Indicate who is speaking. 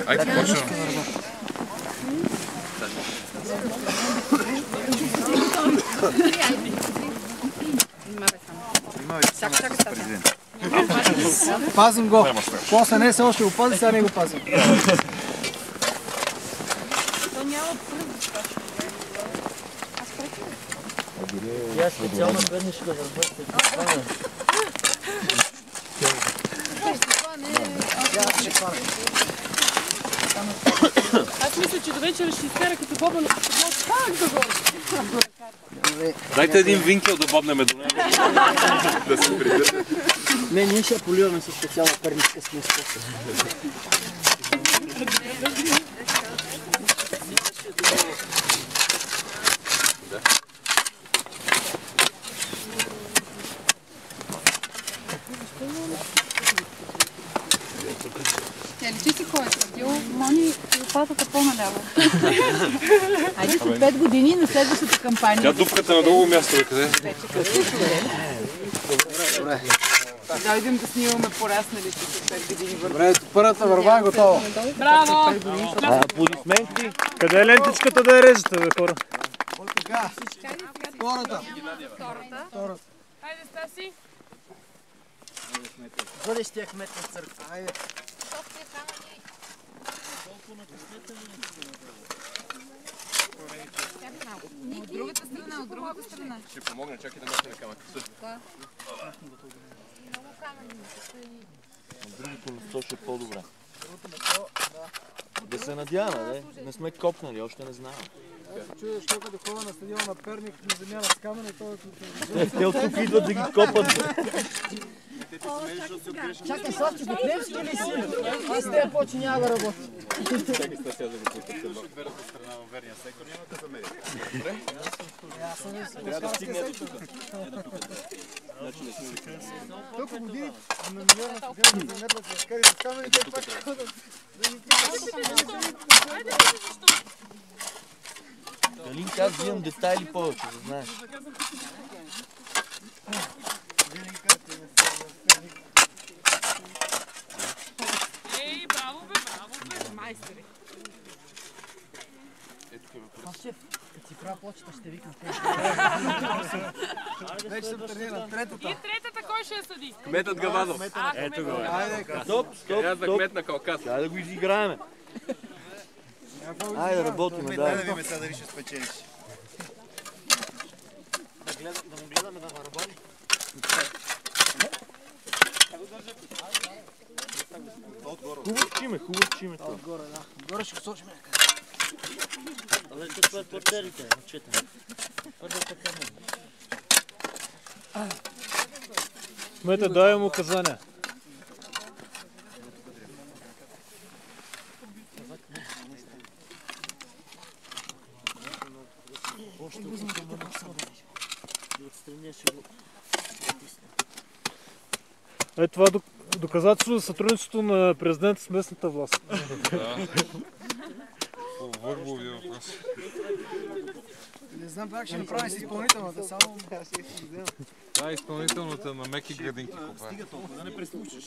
Speaker 1: Айде, почваме.
Speaker 2: Пазим го. После не само ще го пази, сега не го пазим.
Speaker 3: Я специално преднишка да работя.
Speaker 4: Аз мисля, че до вечера ще изкара като боба на подмот. Как да го?
Speaker 1: Дайте един винкел да бобнеме до него. Да се придържа.
Speaker 3: Не, ние ще поливаме със специална пернишка смес.
Speaker 4: Тя личи си кой е съдил, Мони лопатата по-наляво.
Speaker 5: Айде след 5 години на следващата кампания.
Speaker 1: Тя дупката на друго място, бе, къде?
Speaker 2: Добре.
Speaker 4: Да идем да снимаме пораснали след 5 години.
Speaker 2: Добре, първата върва е готова.
Speaker 4: Браво!
Speaker 3: Аплодисменти.
Speaker 6: Къде е лентичката да я режете, бе, хора?
Speaker 2: От така. Втората.
Speaker 4: Хайде, Стаси!
Speaker 3: Бъдещия кмет на църква.
Speaker 2: Айде.
Speaker 5: От другата страна, от другата страна.
Speaker 1: Ще помогна, чакай да махне камък.
Speaker 5: Много камъни ми се стои.
Speaker 3: Другото место ще е по-добре. Да се надяваме, не сме копнали, още не знаем.
Speaker 2: Чуя, що като хора на стадиона на Перник на земя с камъни, то
Speaker 3: Те от тук идват да ги копат.
Speaker 2: Чакай, Славче, Бетлемски ли си? Аз с тея почи няма да работи.
Speaker 1: Чакай, Стася, да го пуснете. От верната страна във верния сектор няма да замери. Трябва да стигне до тук.
Speaker 2: Толкова години на милиона стадиона да замерват с карите с камъни, те пак ходят.
Speaker 3: Галинка, аз имам детайли повече, да знаеш.
Speaker 4: Ей, браво бе, майстери!
Speaker 2: Славчев, като си правя почта, ще викна те. Вече съм трениран. Третата.
Speaker 4: И третата кой ще я съди?
Speaker 1: Кметът Гавазов.
Speaker 6: Ето го.
Speaker 2: Айде,
Speaker 3: Стоп, стоп,
Speaker 1: Аз за
Speaker 3: стоп.
Speaker 1: кмет на Калкас.
Speaker 3: Дай да го изиграеме. Айде, работиме,
Speaker 7: Да
Speaker 3: да.
Speaker 7: видим сега дали ще спечелиш.
Speaker 3: Да му гледаме на барабани. Хубаво чиме това.
Speaker 2: отгоре, да. Отгоре ще го сочим.
Speaker 3: Але това е портерите, момчета. Първата камера.
Speaker 6: Кмете, дай му указания. Е, това доказателство за сътрудничеството на президента с местната власт.
Speaker 1: Въргови въпрос.
Speaker 2: Не знам как ще направим с изпълнителната, само...
Speaker 1: Да, изпълнителната на меки градинки.
Speaker 7: Стига толкова, да не преслушаш.